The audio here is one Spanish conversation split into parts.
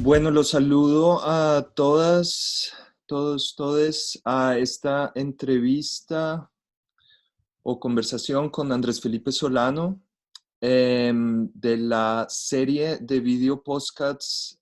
Bueno, los saludo a todas, todos, todes a esta entrevista o conversación con Andrés Felipe Solano de la serie de video podcasts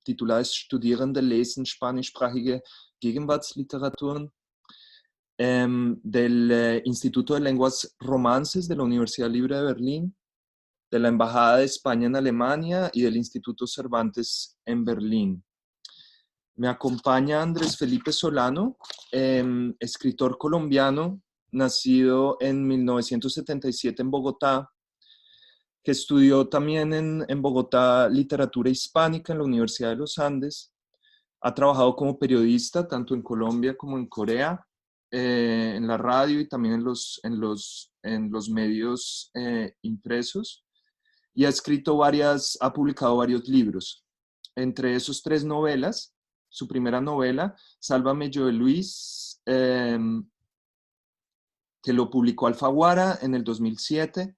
titulada Studierende lesen spanischsprachige Gegenwartsliteraturen del Instituto de Lenguas Romances de la Universidad Libre de Berlín, de la Embajada de España en Alemania y del Instituto Cervantes en Berlín. Me acompaña Andrés Felipe Solano, escritor colombiano, nacido en 1977 en Bogotá, que estudió también en Bogotá literatura hispánica en la Universidad de los Andes. Ha trabajado como periodista tanto en Colombia como en Corea, en la radio y también en los medios impresos. Y ha publicado varios libros. Entre esos tres novelas, su primera novela, Sálvame Joe Luis, que lo publicó Alfaguara en el 2007.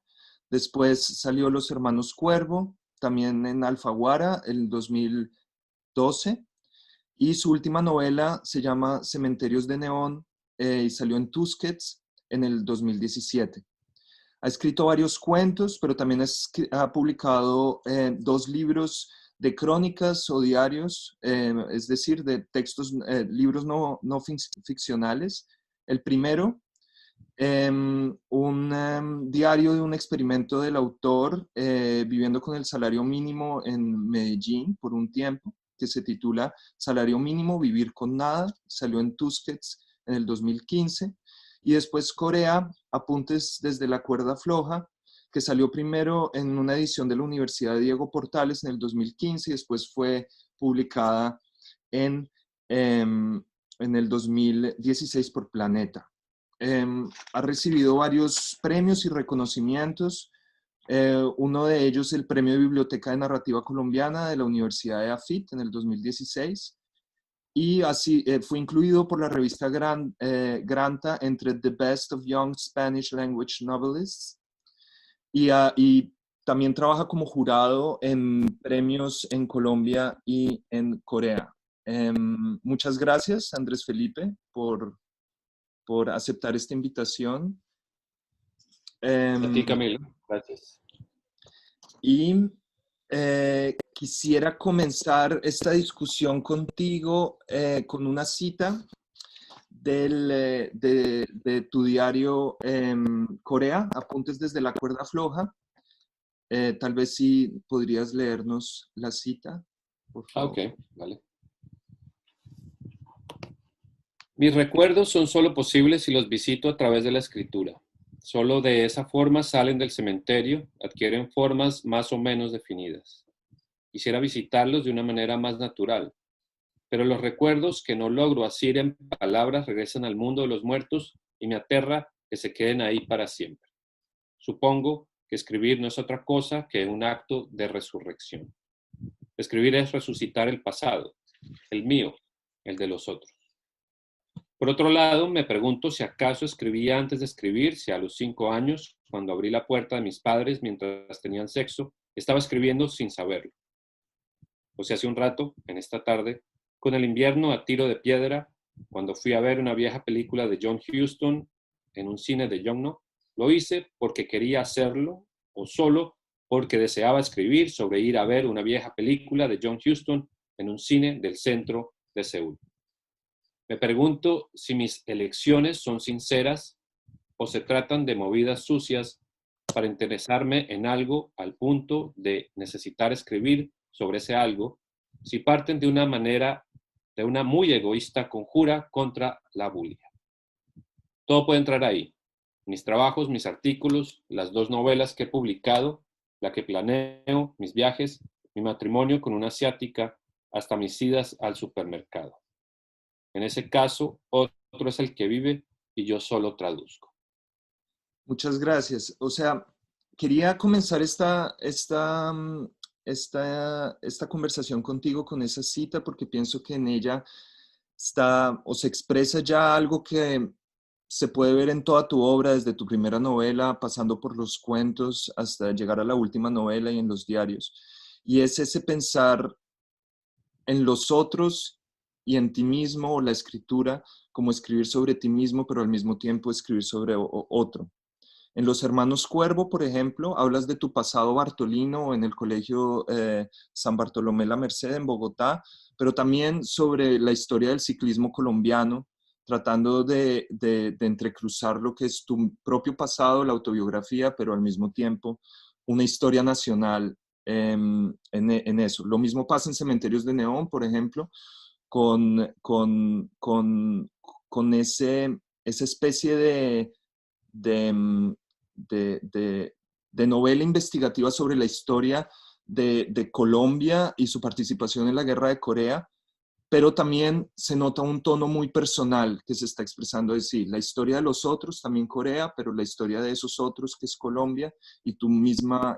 Después salió Los Hermanos Cuervo, también en Alfaguara, en el 2012. Y su última novela se llama Cementerios de Neón y salió en Tusquets en el 2017. Ha escrito varios cuentos, pero también ha publicado dos libros de crónicas o diarios, es decir, de textos, libros no ficcionales. El primero, un diario de un experimento del autor viviendo con el salario mínimo en Medellín por un tiempo, que se titula Salario Mínimo, Vivir con Nada, salió en Tusquets en el 2015. Y después Corea, Apuntes desde la cuerda floja, que salió primero en una edición de la Universidad Diego Portales en el 2015 y después fue publicada en, en el 2016 por Planeta. Ha recibido varios premios y reconocimientos. Uno de ellos, el Premio de Biblioteca de Narrativa Colombiana de la Universidad de AFIT en el 2016. Y así fue incluido por la revista Granta entre The Best of Young Spanish Language Novelists. Y también trabaja como jurado en premios en Colombia y en Corea. Muchas gracias, Andrés Felipe, por aceptar esta invitación. A ti, Camilo. Gracias. Y quisiera comenzar esta discusión contigo con una cita de tu diario Corea, Apuntes desde la cuerda floja. Tal vez sí podrías leernos la cita, por favor. Ok, vale. Mis recuerdos son solo posibles si los visito a través de la escritura. Solo de esa forma salen del cementerio, adquieren formas más o menos definidas. Quisiera visitarlos de una manera más natural, pero los recuerdos que no logro asir en palabras regresan al mundo de los muertos y me aterra que se queden ahí para siempre. Supongo que escribir no es otra cosa que un acto de resurrección. Escribir es resucitar el pasado, el mío, el de los otros. Por otro lado, me pregunto si acaso escribía antes de escribir, si a los 5 años, cuando abrí la puerta de mis padres mientras tenían sexo, estaba escribiendo sin saberlo. O si hace un rato, en esta tarde, con el invierno a tiro de piedra, cuando fui a ver una vieja película de John Huston en un cine de Yonno, lo hice porque quería hacerlo o solo porque deseaba escribir sobre ir a ver una vieja película de John Huston en un cine del centro de Seúl. Me pregunto si mis elecciones son sinceras o se tratan de movidas sucias para interesarme en algo al punto de necesitar escribir sobre ese algo, si parten de una muy egoísta conjura contra la bulia. Todo puede entrar ahí. Mis trabajos, mis artículos, las 2 novelas que he publicado, la que planeo, mis viajes, mi matrimonio con una asiática, hasta mis idas al supermercado. En ese caso, otro es el que vive y yo solo traduzco. Muchas gracias. O sea, quería comenzar esta conversación contigo con esa cita porque pienso que en ella está o se expresa ya algo que se puede ver en toda tu obra, desde tu primera novela, pasando por los cuentos hasta llegar a la última novela y en los diarios. Y es ese pensar en los otros y en ti mismo, o la escritura como escribir sobre ti mismo, pero al mismo tiempo escribir sobre otro. En Los Hermanos Cuervo, por ejemplo, hablas de tu pasado bartolino en el colegio San Bartolomé La Merced en Bogotá, pero también sobre la historia del ciclismo colombiano, tratando de entrecruzar lo que es tu propio pasado, la autobiografía, pero al mismo tiempo una historia nacional en eso. Lo mismo pasa en Cementerios de Neón, por ejemplo, con esa especie de, mm, de novela investigativa sobre la historia de Colombia y su participación en la Guerra de Corea, pero también se nota un tono muy personal que se está expresando, es decir, la historia de los otros, también Corea, pero la historia de esos otros que es Colombia y tu misma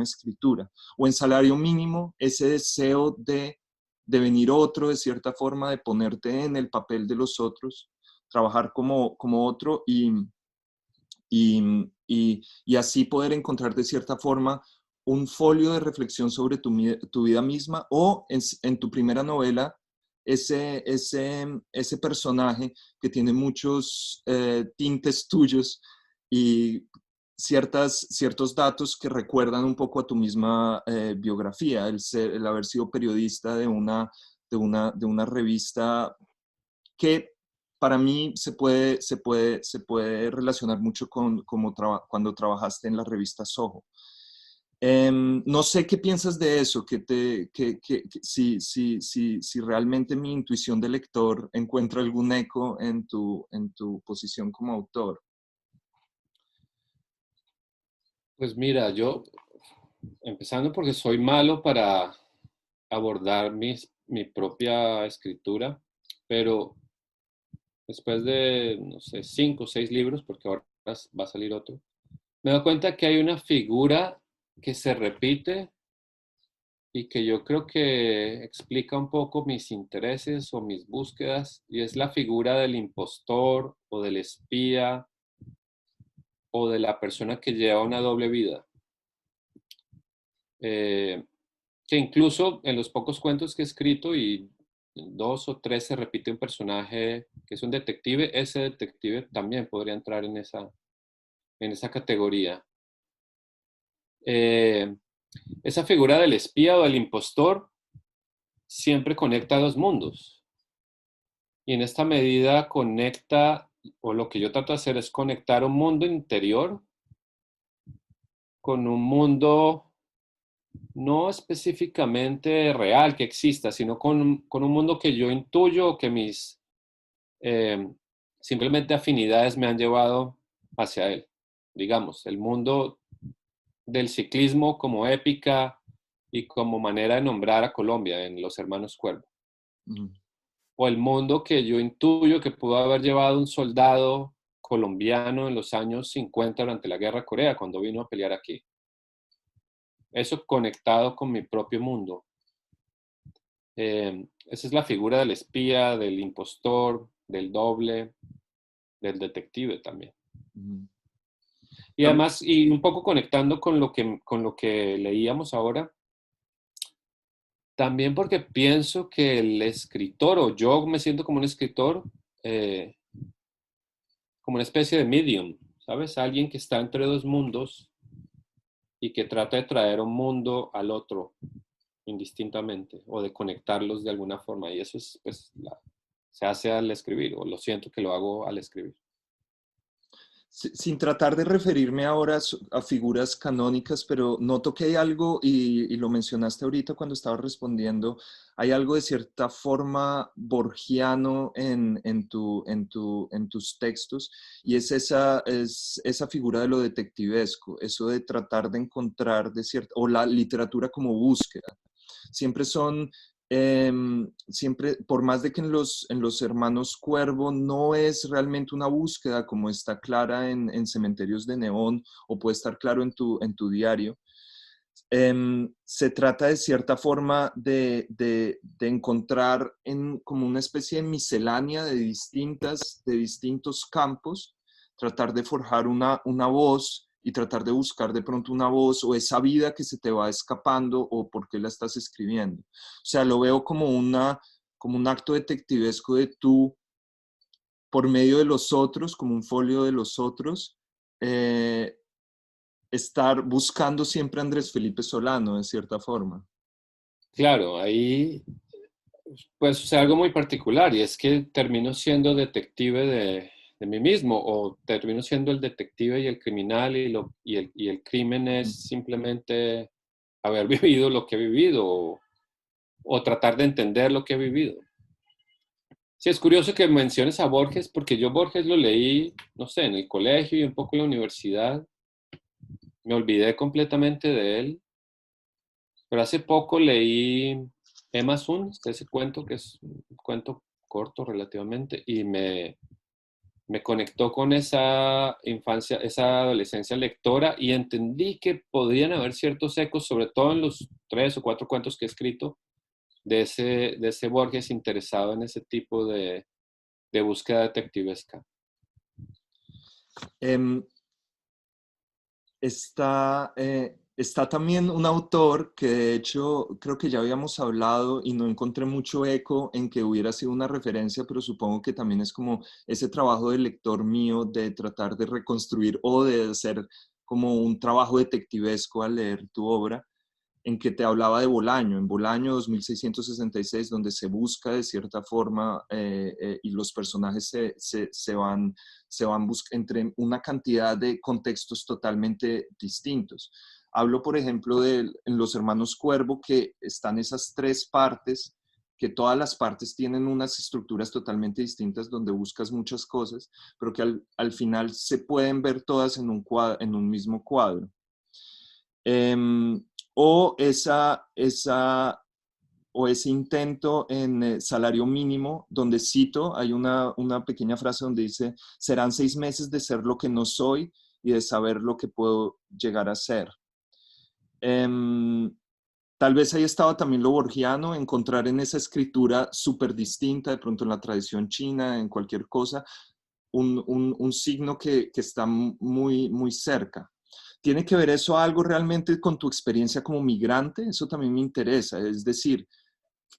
escritura. O en Salario Mínimo, ese deseo de venir otro, de cierta forma, de ponerte en el papel de los otros, trabajar como otro y así poder encontrar de cierta forma un folio de reflexión sobre tu vida misma o en tu primera novela, ese personaje que tiene muchos tintes tuyos y ciertos datos que recuerdan un poco a tu misma biografía, el haber sido periodista de una revista que para mí se puede relacionar mucho con cuando trabajaste en la revista Soho. No sé qué piensas de eso, si realmente mi intuición de lector encuentra algún eco en tu posición como autor. Pues mira, yo, empezando porque soy malo para abordar mi propia escritura, pero después de, no sé, 5 o 6 libros, porque ahora va a salir otro, me doy cuenta que hay una figura que se repite y que yo creo que explica un poco mis intereses o mis búsquedas, y es la figura del impostor o del espía o de la persona que lleva una doble vida. Eh, que incluso en los pocos cuentos que he escrito, y 2 o 3 se repite un personaje que es un detective, ese detective también podría entrar en esa categoría. Eh, esa figura del espía o del impostor siempre conecta dos mundos, y en esta medida conecta, o lo que yo trato de hacer es conectar un mundo interior con un mundo no específicamente real que exista, sino con un mundo que yo intuyo, que mis eh, simplemente afinidades me han llevado hacia él. Digamos, el mundo del ciclismo como épica y como manera de nombrar a Colombia en Los Hermanos Cuervo. Mm. O el mundo que yo intuyo que pudo haber llevado un soldado colombiano en los años 50 durante la Guerra de Corea, cuando vino a pelear aquí. Eso conectado con mi propio mundo. Esa es la figura del espía, del impostor, del doble, del detective también. Mm. Y además, y un poco conectando con lo que leíamos ahora, también porque pienso que el escritor, o yo me siento como un escritor, eh, como una especie de medium, ¿sabes? Alguien que está entre dos mundos y que trata de traer un mundo al otro indistintamente, o de conectarlos de alguna forma. Y eso es, pues, se hace al escribir, o lo siento que lo hago al escribir. Sin tratar de referirme ahora a figuras canónicas, pero noto que hay algo, y lo mencionaste ahorita cuando estaba respondiendo, hay algo de cierta forma borgiano en tus textos, y es esa figura de lo detectivesco, eso de tratar de encontrar o la literatura como búsqueda. Siempre siempre, por más de que en los Hermanos Cuervo no es realmente una búsqueda como está clara en Cementerios de Neón o puede estar claro en tu diario, se trata de cierta forma de encontrar como una especie de miscelánea de distintos campos, tratar de forjar una voz y tratar de buscar de pronto una voz o esa vida que se te va escapando o por qué la estás escribiendo. O sea, lo veo como como un acto detectivesco de tú, por medio de los otros, como un folio de los otros, eh, estar buscando siempre a Andrés Felipe Solano, de cierta forma. Claro, ahí pues o sea, algo muy particular y es que termino siendo detective de mí mismo o termino siendo el detective y el criminal y el crimen es simplemente haber vivido lo que he vivido o tratar de entender lo que he vivido. Sí, es curioso que menciones a Borges porque yo Borges lo leí, no sé, en el colegio y un poco en la universidad. Me olvidé completamente de él, pero hace poco leí Emma Sun, ese cuento que es un cuento corto relativamente, y me conectó con esa infancia, esa adolescencia lectora y entendí que podrían haber ciertos ecos, sobre todo en los 3 o 4 cuentos que he escrito, de ese Borges interesado en ese tipo de búsqueda detectivesca. Em, está también un autor que de hecho creo que ya habíamos hablado y no encontré mucho eco en que hubiera sido una referencia, pero supongo que también es como ese trabajo de lector mío de tratar de reconstruir o de hacer como un trabajo detectivesco al leer tu obra, en que te hablaba de Bolaño, en Bolaño 2666, donde se busca de cierta forma y los personajes se van entre una cantidad de contextos totalmente distintos. Hablo, por ejemplo, en Los Hermanos Cuervo, que están esas tres partes, que todas las partes tienen unas estructuras totalmente distintas donde buscas muchas cosas, pero que al final se pueden ver todas en un mismo cuadro. Em, o, o ese intento en Salario Mínimo, donde cito, hay una pequeña frase donde dice, serán 6 meses de ser lo que no soy y de saber lo que puedo llegar a ser. Em, Tal vez ahí estaba también lo borgiano, encontrar en esa escritura súper distinta, de pronto en la tradición china, en cualquier cosa, un signo que está muy cerca. ¿Tiene que ver eso algo realmente con tu experiencia como migrante? Eso también me interesa. Es decir,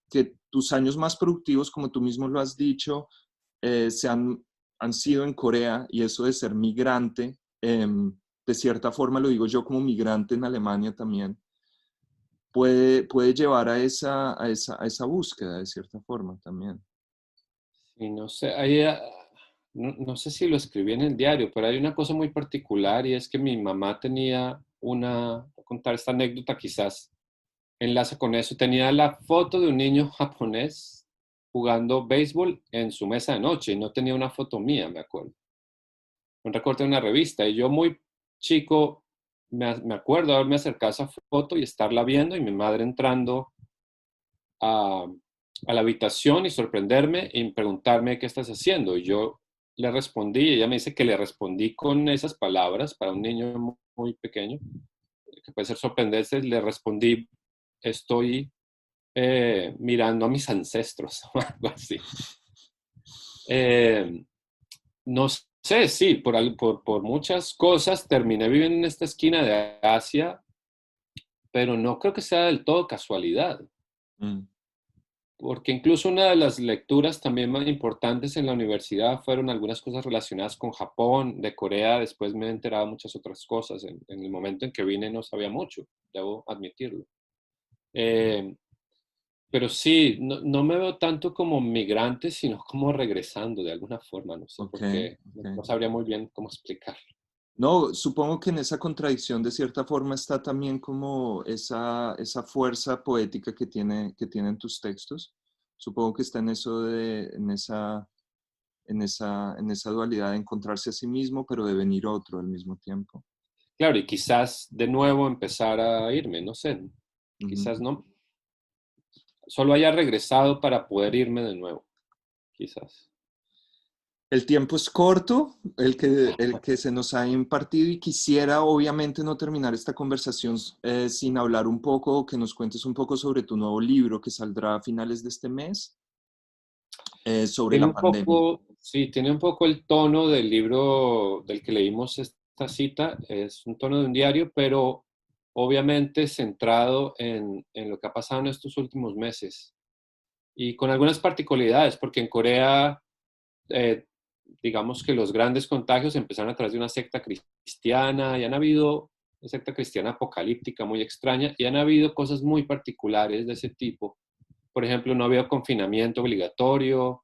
que tus años más productivos, como tú mismo lo has dicho, han sido en Corea y eso de ser migrante, de cierta forma lo digo yo como migrante en Alemania también, puede llevar a esa búsqueda de cierta forma también. Y no sé, no sé si lo escribí en el diario, pero hay una cosa muy particular y es que mi mamá tenía voy a contar esta anécdota quizás enlaza con eso, tenía la foto de un niño japonés jugando béisbol en su mesa de noche y no tenía una foto mía, me acuerdo. Un recorte de una revista y yo muy chico me acuerdo haberme acercado a esa foto y estarla viendo y mi madre entrando a, a la habitación y sorprenderme y preguntarme qué estás haciendo. Y yo le respondí, y ella me dice que le respondí con esas palabras para un niño muy pequeño, que puede ser sorprendente, le respondí, estoy mirando a mis ancestros o algo así. Eh, no sé, sí, por muchas cosas terminé viviendo en esta esquina de Asia, pero no creo que sea del todo casualidad. Mm, Porque incluso una de las lecturas también más importantes en la universidad fueron algunas cosas relacionadas con Japón, de Corea, después me he enterado muchas otras cosas. En el momento en que vine no sabía mucho, debo admitirlo. Eh, pero sí, no me veo tanto como migrante, sino como regresando de alguna forma, no sé ok, por qué, ok. no sabría muy bien cómo explicarlo. No, supongo que en esa contradicción de cierta forma está también como esa fuerza poética que tienen tus textos. Supongo que está en eso en esa dualidad de encontrarse a sí mismo, pero de venir otro al mismo tiempo. Claro, y quizás de nuevo empezar a irme, no sé, Ujú. quizás no, solo haya regresado para poder irme de nuevo, quizás. El tiempo es corto, el que se nos ha impartido y quisiera obviamente no terminar esta conversación sin hablar un poco, que nos cuentes un poco sobre tu nuevo libro que saldrá a finales de este mes, sobre Tiene la un pandemia. poco, sí, tiene un poco el tono del libro del que leímos cita es un tono de un diario, pero obviamente centrado en lo que ha pasado en estos últimos meses y con algunas particularidades, porque en Corea, eh, digamos que los grandes contagios empezaron a través de una secta cristiana y han habido una secta cristiana apocalíptica muy extraña y han habido cosas muy particulares de ese tipo. Por ejemplo, no había confinamiento obligatorio.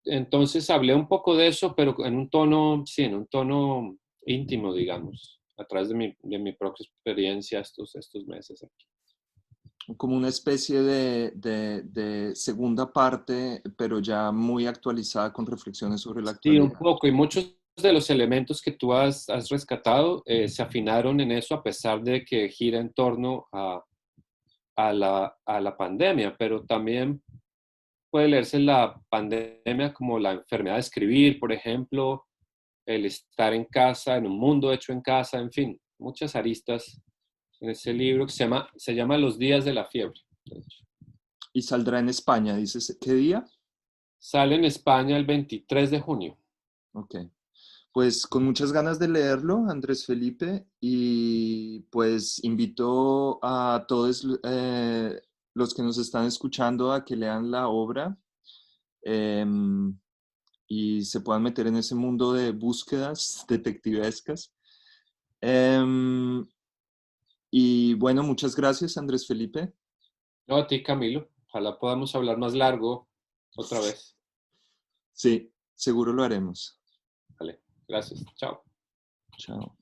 Entonces hablé un poco de eso, pero en un tono, sí, en un tono íntimo, digamos, a través de mi propia experiencia estos meses aquí. Como una especie de segunda parte, pero ya muy actualizada con reflexiones sobre la Sí, un actualidad. poco, y muchos de los elementos que tú has rescatado se afinaron en eso a pesar de que gira en torno a la pandemia, pero también puede leerse la pandemia como la enfermedad de escribir, por ejemplo, el estar en casa, en un mundo hecho en casa, en fin, muchas aristas en ese libro que se llama Los días de la fiebre. De hecho. Y saldrá en España, dices, ¿qué día? Sale en España el 23 de junio. Ok. Pues con muchas ganas de leerlo, Andrés Felipe, y pues invito a todos los que nos están escuchando a que lean la obra em, y se puedan meter en ese mundo de búsquedas detectivescas. Em, y bueno, muchas gracias, Andrés Felipe. No, a ti, Camilo. Ojalá podamos hablar más largo otra vez. Sí, seguro lo haremos. Vale, gracias. Chao. Chao.